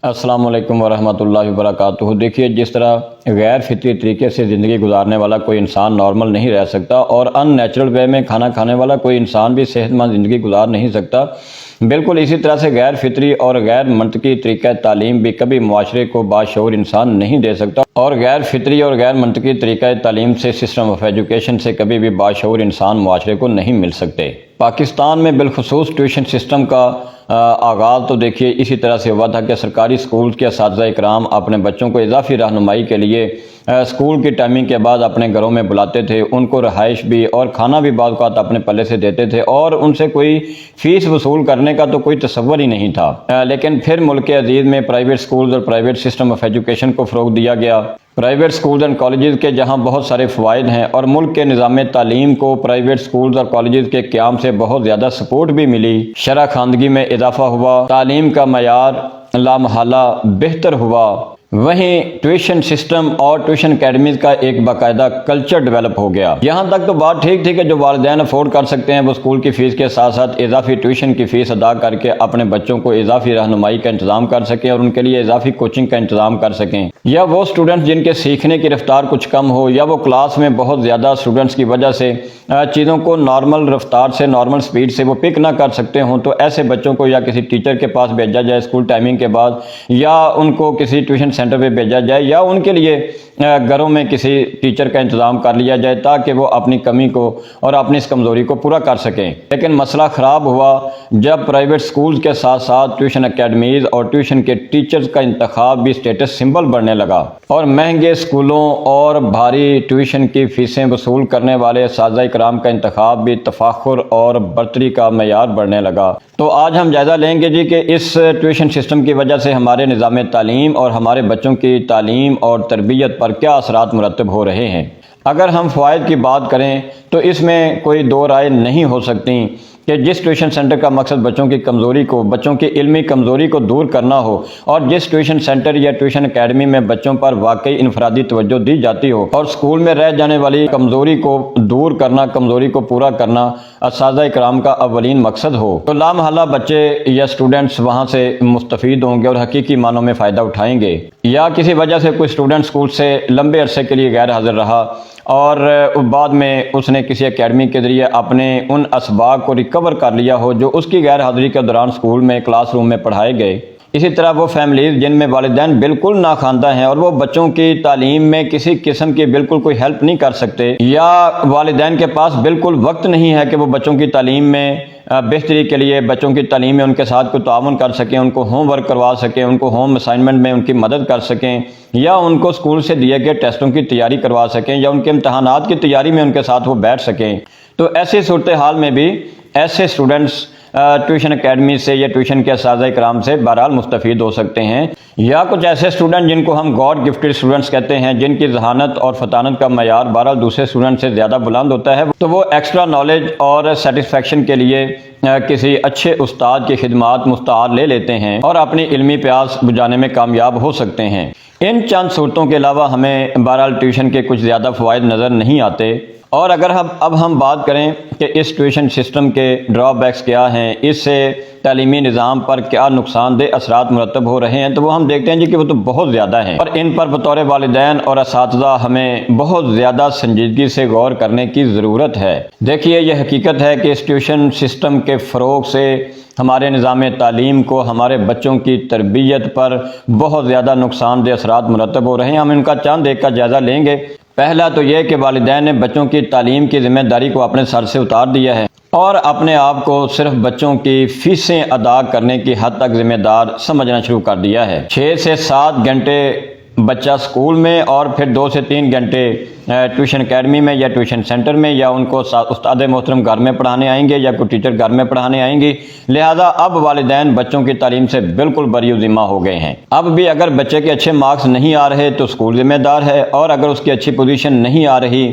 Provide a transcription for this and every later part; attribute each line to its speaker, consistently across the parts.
Speaker 1: السلام علیکم ورحمۃ اللہ وبرکاتہ۔ دیکھیے، جس طرح غیر فطری طریقے سے زندگی گزارنے والا کوئی انسان نارمل نہیں رہ سکتا اور ان نیچرل وے میں کھانا کھانے والا کوئی انسان بھی صحت مند زندگی گزار نہیں سکتا، بالکل اسی طرح سے غیر فطری اور غیر منطقی طریقہ تعلیم بھی کبھی معاشرے کو باشعور انسان نہیں دے سکتا، اور غیر فطری اور غیر منطقی طریقہ تعلیم سے، سسٹم آف ایجوکیشن سے کبھی بھی باشعور انسان معاشرے کو نہیں مل سکتے۔ پاکستان میں بالخصوص ٹیوشن سسٹم کا آغاز تو دیکھیے اسی طرح سے ہوا تھا کہ سرکاری اسکول کے اساتذہ اکرام اپنے بچوں کو اضافی رہنمائی کے لیے اسکول کی ٹائمنگ کے بعد اپنے گھروں میں بلاتے تھے، ان کو رہائش بھی اور کھانا بھی بعض اوقات اپنے پلے سے دیتے تھے، اور ان سے کوئی فیس وصول کرنے کا تو کوئی تصور ہی نہیں تھا۔ لیکن پھر ملک عزیز میں پرائیویٹ اسکولز اور پرائیویٹ سسٹم آف ایجوکیشن کو فروغ دیا گیا۔ پرائیویٹ اسکولز اینڈ کالجز کے جہاں بہت سارے فوائد ہیں اور ملک کے نظام تعلیم کو پرائیویٹ اسکولز اور کالجز کے قیام سے بہت زیادہ سپورٹ بھی ملی، شرح خواندگی میں اضافہ ہوا، تعلیم کا معیار لامحالہ بہتر ہوا، وہیں ٹیوشن سسٹم اور ٹیوشن اکیڈمیز کا ایک باقاعدہ کلچر ڈیولپ ہو گیا۔ یہاں تک تو بات ٹھیک تھی کہ جو والدین افورڈ کر سکتے ہیں وہ اسکول کی فیس کے ساتھ ساتھ اضافی ٹیوشن کی فیس ادا کر کے اپنے بچوں کو اضافی رہنمائی کا انتظام کر سکیں اور ان کے لیے اضافی کوچنگ کا انتظام کر سکیں، یا وہ اسٹوڈنٹس جن کے سیکھنے کی رفتار کچھ کم ہو، یا وہ کلاس میں بہت زیادہ اسٹوڈنٹس کی وجہ سے چیزوں کو نارمل رفتار سے، نارمل سپیڈ سے وہ پک نہ کر سکتے ہوں، تو ایسے بچوں کو یا کسی ٹیچر کے پاس بھیجا جائے اسکول ٹائمنگ کے بعد، یا ان کو کسی ٹیوشن سینٹر پہ بھیجا جائے، یا ان کے لیے گھروں میں کسی ٹیچر کا انتظام کر لیا جائے تاکہ وہ اپنی کمی کو اور اپنی اس کمزوری کو پورا کر سکیں۔ لیکن مسئلہ خراب ہوا جب پرائیویٹ سکولز کے ساتھ ساتھ ٹیوشن اکیڈمیز اور ٹیوشن کے ٹیچرز کا انتخاب بھی اسٹیٹس سمبل بڑھنے لگا، اور مہنگے اسکولوں اور بھاری ٹیوشن کی فیسیں وصول کرنے والے اساتذہ اکرام کا انتخاب بھی تفاخر اور برتری کا معیار بڑھنے لگا۔ تو آج ہم جائزہ لیں گے کہ اس ٹیوشن سسٹم کی وجہ سے ہمارے نظام تعلیم اور ہمارے بچوں کی تعلیم اور تربیت پر کیا اثرات مرتب ہو رہے ہیں۔ اگر ہم فوائد کی بات کریں تو اس میں کوئی دو رائے نہیں ہو سکتی کہ جس ٹیوشن سینٹر کا مقصد بچوں کی کمزوری کو، بچوں کی علمی کمزوری کو دور کرنا ہو، اور جس ٹیوشن سینٹر یا ٹیوشن اکیڈمی میں بچوں پر واقعی انفرادی توجہ دی جاتی ہو اور اسکول میں رہ جانے والی کمزوری کو دور کرنا، کمزوری کو پورا کرنا اساتذہ اکرام کا اولین مقصد ہو، تو لامحالہ بچے یا اسٹوڈنٹس وہاں سے مستفید ہوں گے اور حقیقی معنوں میں فائدہ اٹھائیں گے۔ یا کسی وجہ سے کوئی اسٹوڈنٹ اسکول سے لمبے عرصے کے لیے غیر حاضر رہا اور بعد میں اس نے کسی اکیڈمی کے ذریعے اپنے ان اسباق کو ریکور کر لیا ہو جو اس کی غیر حاضری کے دوران اسکول میں، کلاس روم میں پڑھائے گئے۔ اسی طرح وہ فیملیز جن میں والدین بالکل ناخواندہ ہیں اور وہ بچوں کی تعلیم میں کسی قسم کی بالکل کوئی ہیلپ نہیں کر سکتے، یا والدین کے پاس بالکل وقت نہیں ہے کہ وہ بچوں کی تعلیم میں بہتری کے لیے، بچوں کی تعلیم میں ان کے ساتھ کوئی تعاون کر سکیں، ان کو ہوم ورک کروا سکیں، ان کو ہوم اسائنمنٹ میں ان کی مدد کر سکیں، یا ان کو اسکول سے دیے گئے ٹیسٹوں کی تیاری کروا سکیں، یا ان کے امتحانات کی تیاری میں ان کے ساتھ وہ بیٹھ سکیں، تو ایسی صورتحال میں بھی ایسے اسٹوڈنٹس ٹیوشن اکیڈمی سے یا ٹیوشن کے اساتذہ اکرام سے بہرحال مستفید ہو سکتے ہیں۔ یا کچھ ایسے اسٹوڈنٹ جن کو ہم گاڈ گفٹڈ اسٹوڈنٹس کہتے ہیں، جن کی ذہانت اور فطانت کا معیار بہرحال دوسرے اسٹوڈنٹ سے زیادہ بلند ہوتا ہے، تو وہ ایکسٹرا نالج اور سیٹسفیکشن کے لیے کسی اچھے استاد کی خدمات مستعار لے لیتے ہیں اور اپنی علمی پیاس بجھانے میں کامیاب ہو سکتے ہیں۔ ان چند صورتوں کے علاوہ ہمیں بہرحال ٹیوشن کے کچھ زیادہ فوائد نظر نہیں آتے۔ اور اگر اب ہم بات کریں کہ اس ٹیوشن سسٹم کے ڈرا بیکس کیا ہیں، اس سے تعلیمی نظام پر کیا نقصان دہ اثرات مرتب ہو رہے ہیں، تو وہ ہم دیکھتے ہیں کہ وہ تو بہت زیادہ ہیں، اور ان پر بطور والدین اور اساتذہ ہمیں بہت زیادہ سنجیدگی سے غور کرنے کی ضرورت ہے۔ دیکھیے، یہ حقیقت ہے کہ اس ٹیوشن سسٹم کے فروغ سے ہمارے نظام تعلیم کو، ہمارے بچوں کی تربیت پر بہت زیادہ نقصان دہ اثرات مرتب ہو رہے ہیں۔ ہم ان کا چند ایک کا جائزہ لیں گے۔ پہلا تو یہ کہ والدین نے بچوں کی تعلیم کی ذمہ داری کو اپنے سر سے اتار دیا ہے اور اپنے آپ کو صرف بچوں کی فیسیں ادا کرنے کی حد تک ذمہ دار سمجھنا شروع کر دیا ہے۔ 6 سے 7 گھنٹے بچہ اسکول میں اور پھر 2 سے 3 گھنٹے ٹیوشن اکیڈمی میں یا ٹیوشن سینٹر میں، یا ان کو استاد محترم گھر میں پڑھانے آئیں گے یا کوئی ٹیچر گھر میں پڑھانے آئیں گی، لہذا اب والدین بچوں کی تعلیم سے بالکل بری و ذمہ ہو گئے ہیں۔ اب بھی اگر بچے کے اچھے مارکس نہیں آ رہے تو اسکول ذمہ دار ہے، اور اگر اس کی اچھی پوزیشن نہیں آ رہی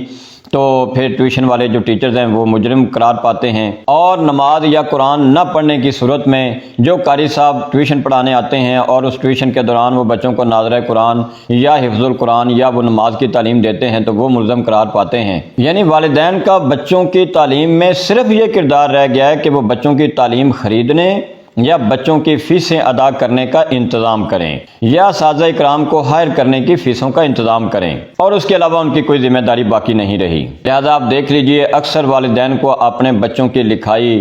Speaker 1: تو پھر ٹیوشن والے جو ٹیچرز ہیں وہ مجرم قرار پاتے ہیں، اور نماز یا قرآن نہ پڑھنے کی صورت میں جو قاری صاحب ٹیوشن پڑھانے آتے ہیں اور اس ٹیوشن کے دوران وہ بچوں کو ناظرہ قرآن یا حفظ القرآن یا وہ نماز کی تعلیم دیتے ہیں تو وہ ملزم قرار پاتے ہیں۔ یعنی والدین کا بچوں کی تعلیم میں صرف یہ کردار رہ گیا ہے کہ وہ بچوں کی تعلیم خریدنے یا بچوں کی فیسیں ادا کرنے کا انتظام کریں یا اساتذہ اکرام کو ہائر کرنے کی فیسوں کا انتظام کریں، اور اس کے علاوہ ان کی کوئی ذمہ داری باقی نہیں رہی۔ لہذا آپ دیکھ لیجئے اکثر والدین کو اپنے بچوں کی لکھائی،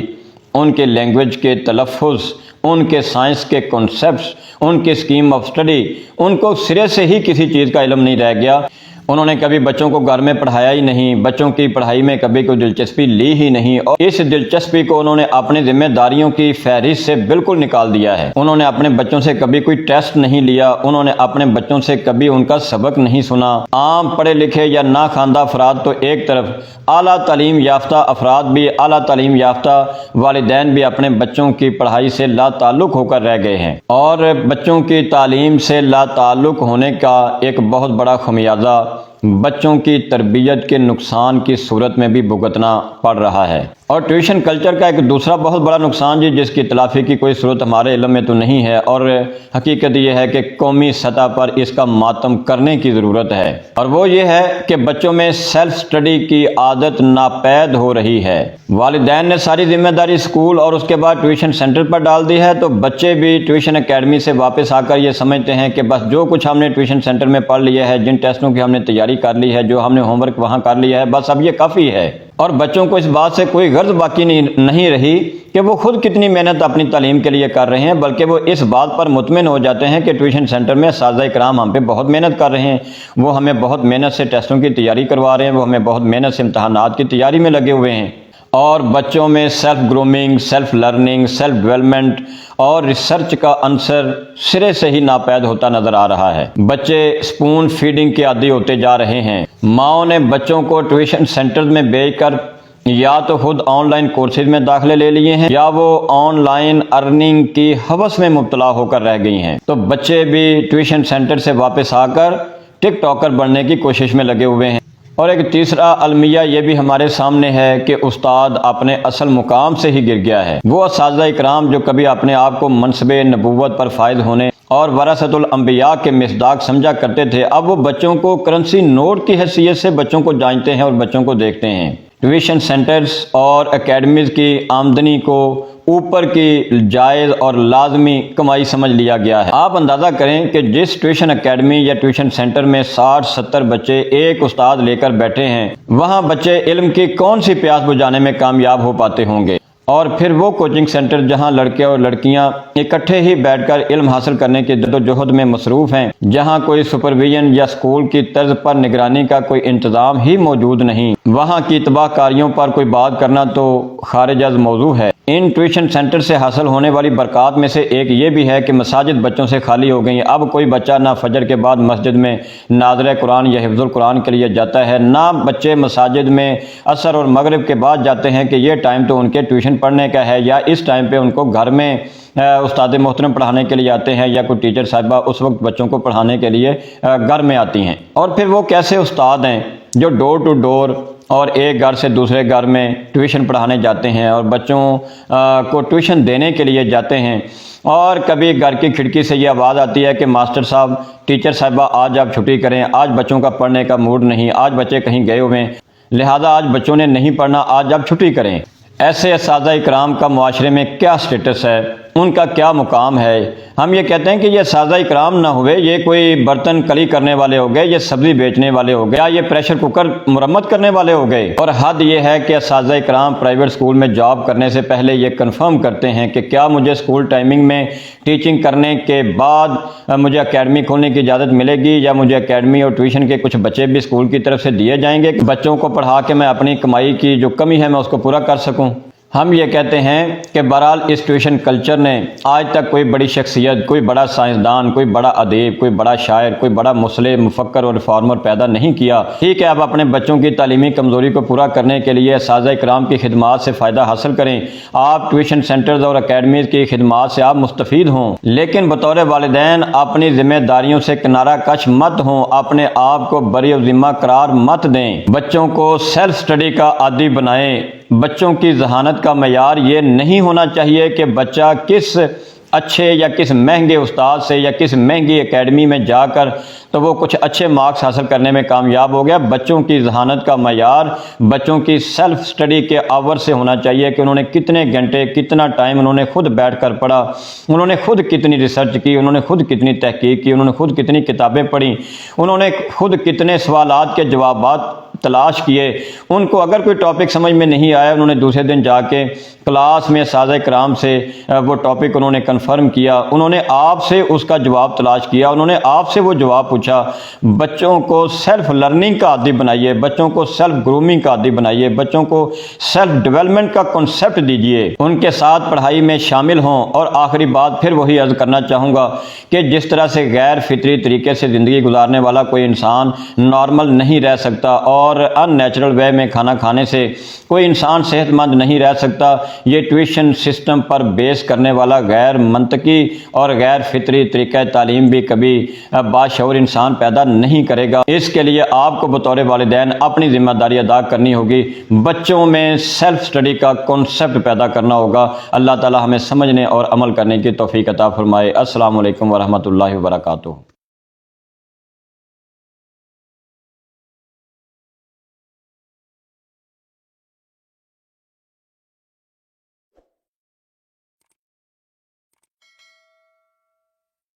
Speaker 1: ان کے لینگویج کے تلفظ، ان کے سائنس کے کنسیپٹس، ان کے اسکیم آف اسٹڈی، ان کو سرے سے ہی کسی چیز کا علم نہیں رہ گیا۔ انہوں نے کبھی بچوں کو گھر میں پڑھایا ہی نہیں، بچوں کی پڑھائی میں کبھی کوئی دلچسپی لی ہی نہیں، اور اس دلچسپی کو انہوں نے اپنے ذمہ داریوں کی فہرست سے بالکل نکال دیا ہے۔ انہوں نے اپنے بچوں سے کبھی کوئی ٹیسٹ نہیں لیا، انہوں نے اپنے بچوں سے کبھی ان کا سبق نہیں سنا۔ عام پڑھے لکھے یا ناخواندہ افراد تو ایک طرف، اعلیٰ تعلیم یافتہ افراد بھی، اعلیٰ تعلیم یافتہ والدین بھی اپنے بچوں کی پڑھائی سے لا تعلق ہو کر رہ گئے ہیں، اور بچوں کی تعلیم سے لا تعلق ہونے کا ایک بہت بڑا خمیازہ بچوں کی تربیت کے نقصان کی صورت میں بھی بھگتنا پڑ رہا ہے۔ اور ٹیوشن کلچر کا ایک دوسرا بہت بڑا نقصان جس کی تلافی کی کوئی صورت ہمارے علم میں تو نہیں ہے، اور حقیقت یہ ہے کہ قومی سطح پر اس کا ماتم کرنے کی ضرورت ہے، اور وہ یہ ہے کہ بچوں میں سیلف سٹڈی کی عادت ناپید ہو رہی ہے۔ والدین نے ساری ذمہ داری اسکول اور اس کے بعد ٹیوشن سینٹر پر ڈال دی ہے، تو بچے بھی ٹیوشن اکیڈمی سے واپس آ کر یہ سمجھتے ہیں کہ بس جو کچھ ہم نے ٹیوشن سینٹر میں پڑھ لیا ہے، جن ٹیسٹوں کی ہم نے تیاری کر لی ہے، جو ہم نے ہوم ورک وہاں کر لیا ہے، بس اب یہ کافی ہے۔ اور بچوں کو اس بات سے کوئی غرض باقی نہیں رہی کہ وہ خود کتنی محنت اپنی تعلیم کے لیے کر رہے ہیں، بلکہ وہ اس بات پر مطمئن ہو جاتے ہیں کہ ٹیوشن سینٹر میں اساتذہ اکرام ہم پہ بہت محنت کر رہے ہیں، وہ ہمیں بہت محنت سے ٹیسٹوں کی تیاری کروا رہے ہیں، وہ ہمیں بہت محنت سے امتحانات کی تیاری میں لگے ہوئے ہیں۔ اور بچوں میں self grooming, self learning, self development اور ریسرچ کا عنصر سرے سے ہی ناپید ہوتا نظر آ رہا ہے۔ بچے سپون فیڈنگ کے عادی ہوتے جا رہے ہیں۔ ماؤں نے بچوں کو ٹیوشن سینٹرز میں بھیج کر یا تو خود آن لائن کورسز میں داخلے لے لیے ہیں، یا وہ آن لائن ارننگ کی ہوس میں مبتلا ہو کر رہ گئی ہیں۔ تو بچے بھی ٹیوشن سینٹر سے واپس آ کر ٹک ٹاکر بننے کی کوشش میں لگے ہوئے ہیں۔ اور ایک تیسرا المیہ یہ بھی ہمارے سامنے ہے کہ استاد اپنے اصل مقام سے ہی گر گیا ہے۔ وہ اساتذہ اکرام جو کبھی اپنے آپ کو منصب نبوت پر فائز ہونے اور ورثۃ الانبیاء کے مصداق سمجھا کرتے تھے، اب وہ بچوں کو کرنسی نوٹ کی حیثیت سے بچوں کو جانتے ہیں اور بچوں کو دیکھتے ہیں۔ ٹیوشن سینٹرز اور اکیڈمیز کی آمدنی کو اوپر کی جائز اور لازمی کمائی سمجھ لیا گیا ہے۔ آپ اندازہ کریں کہ جس ٹیوشن اکیڈمی یا ٹیوشن سینٹر میں 60-70 بچے ایک استاد لے کر بیٹھے ہیں، وہاں بچے علم کی کون سی پیاس بجھانے میں کامیاب ہو پاتے ہوں گے؟ اور پھر وہ کوچنگ سینٹر جہاں لڑکے اور لڑکیاں اکٹھے ہی بیٹھ کر علم حاصل کرنے کی جدوجہد میں مصروف ہیں، جہاں کوئی سپرویژن یا اسکول کی طرز پر نگرانی کا کوئی انتظام ہی موجود نہیں، وہاں کی تباہ کاریوں پر کوئی بات کرنا تو خارج از موضوع ہے۔ ان ٹیوشن سینٹر سے حاصل ہونے والی برکات میں سے ایک یہ بھی ہے کہ مساجد بچوں سے خالی ہو گئی ہیں۔ اب کوئی بچہ نہ فجر کے بعد مسجد میں ناظر قرآن یا حفظ القرآن کے لیے جاتا ہے، نہ بچے مساجد میں عصر اور مغرب کے بعد جاتے ہیں کہ یہ ٹائم تو ان کے ٹیوشن پڑھنے کا ہے، یا اس ٹائم پہ ان کو گھر میں استاد محترم پڑھانے کے لیے آتے ہیں، یا کوئی ٹیچر صاحبہ اس وقت بچوں کو پڑھانے کے لیے گھر میں آتی ہیں۔ اور پھر وہ کیسے استاد ہیں جو ڈور ٹو ڈور اور ایک گھر سے دوسرے گھر میں ٹیوشن پڑھانے جاتے ہیں اور بچوں کو ٹیوشن دینے کے لیے جاتے ہیں، اور کبھی گھر کی کھڑکی سے یہ آواز آتی ہے کہ ماسٹر صاحب، ٹیچر صاحبہ آج آپ چھٹی کریں، آج بچوں کا پڑھنے کا موڈ نہیں، آج بچے کہیں گئے ہوئے ہیں، لہذا آج بچوں نے نہیں پڑھنا، آج آپ چھٹی کریں۔ ایسے اساتذہ اکرام کا معاشرے میں کیا سٹیٹس ہے، ان کا کیا مقام ہے؟ ہم یہ کہتے ہیں کہ یہ اساتذہ اکرام نہ ہوئے، یہ کوئی برتن کلی کرنے والے ہو گئے، یہ سبزی بیچنے والے ہو گئے، یا یہ پریشر کوکر مرمت کرنے والے ہو گئے۔ اور حد یہ ہے کہ اساتذہ اکرام پرائیویٹ اسکول میں جاب کرنے سے پہلے یہ کنفرم کرتے ہیں کہ کیا مجھے اسکول ٹائمنگ میں ٹیچنگ کرنے کے بعد مجھے اکیڈمی کھولنے کی اجازت ملے گی، یا مجھے اکیڈمی اور ٹیوشن کے کچھ بچے بھی اسکول کی طرف سے دیے جائیں گے کہ بچوں کو پڑھا کے میں اپنی کمائی کی جو کمی ہے میں اس کو پورا کر سکوں۔ ہم یہ کہتے ہیں کہ بہرحال اس ٹیوشن کلچر نے آج تک کوئی بڑی شخصیت، کوئی بڑا سائنسدان، کوئی بڑا ادیب، کوئی بڑا شاعر، کوئی بڑا مصلح، مفکر اور ریفارمر پیدا نہیں کیا۔ ٹھیک ہے، اب اپنے بچوں کی تعلیمی کمزوری کو پورا کرنے کے لیے اساتذہ اکرام کی خدمات سے فائدہ حاصل کریں، آپ ٹیوشن سینٹرز اور اکیڈمیز کی خدمات سے آپ مستفید ہوں، لیکن بطور والدین اپنی ذمہ داریوں سے کنارہ کش مت ہوں، اپنے آپ کو بری ذمہ قرار مت دیں، بچوں کو سیلف سٹڈی کا عادی بنائیں۔ بچوں کی ذہانت کا معیار یہ نہیں ہونا چاہیے کہ بچہ کس اچھے یا کس مہنگے استاد سے یا کس مہنگی اکیڈمی میں جا کر تو وہ کچھ اچھے مارکس حاصل کرنے میں کامیاب ہو گیا۔ بچوں کی ذہانت کا معیار بچوں کی سیلف سٹڈی کے آور سے ہونا چاہیے کہ انہوں نے کتنے گھنٹے کتنا ٹائم انہوں نے خود بیٹھ کر پڑھا، انہوں نے خود کتنی ریسرچ کی، انہوں نے خود کتنی تحقیق کی، انہوں نے خود کتنی کتابیں پڑھی، انہوں نے خود کتنے سوالات کے جوابات تلاش کیے۔ ان کو اگر کوئی ٹاپک سمجھ میں نہیں آیا، انہوں نے دوسرے دن جا کے کلاس میں اساتذہ کرام سے وہ ٹاپک انہوں نے کنفرم کیا، انہوں نے آپ سے اس کا جواب تلاش کیا، انہوں نے آپ سے وہ جواب پوچھا۔ بچوں کو سیلف لرننگ کا عادی بنائیے، بچوں کو سیلف گرومنگ کا عادی بنائیے، بچوں کو سیلف ڈیولپمنٹ کا کنسیپٹ دیجیے، ان کے ساتھ پڑھائی میں شامل ہوں۔ اور آخری بات پھر وہی عرض کرنا چاہوں گا کہ جس طرح سے غیر فطری طریقے سے زندگی گزارنے والا کوئی انسان نارمل نہیں رہ سکتا اور ان نیچرل وے میں کھانا کھانے سے کوئی انسان صحت مند نہیں رہ سکتا، یہ ٹیوشن سسٹم پر بیس کرنے والا غیر منطقی اور غیر فطری طریقہ تعلیم بھی کبھی باشعور انسان پیدا نہیں کرے گا۔ اس کے لیے آپ کو بطور والدین اپنی ذمہ داری ادا کرنی ہوگی، بچوں میں سیلف سٹڈی کا کنسیپٹ پیدا کرنا ہوگا۔ اللہ تعالی ہمیں سمجھنے اور عمل کرنے کی توفیق عطا فرمائے۔ السلام علیکم ورحمۃ اللہ وبرکاتہ۔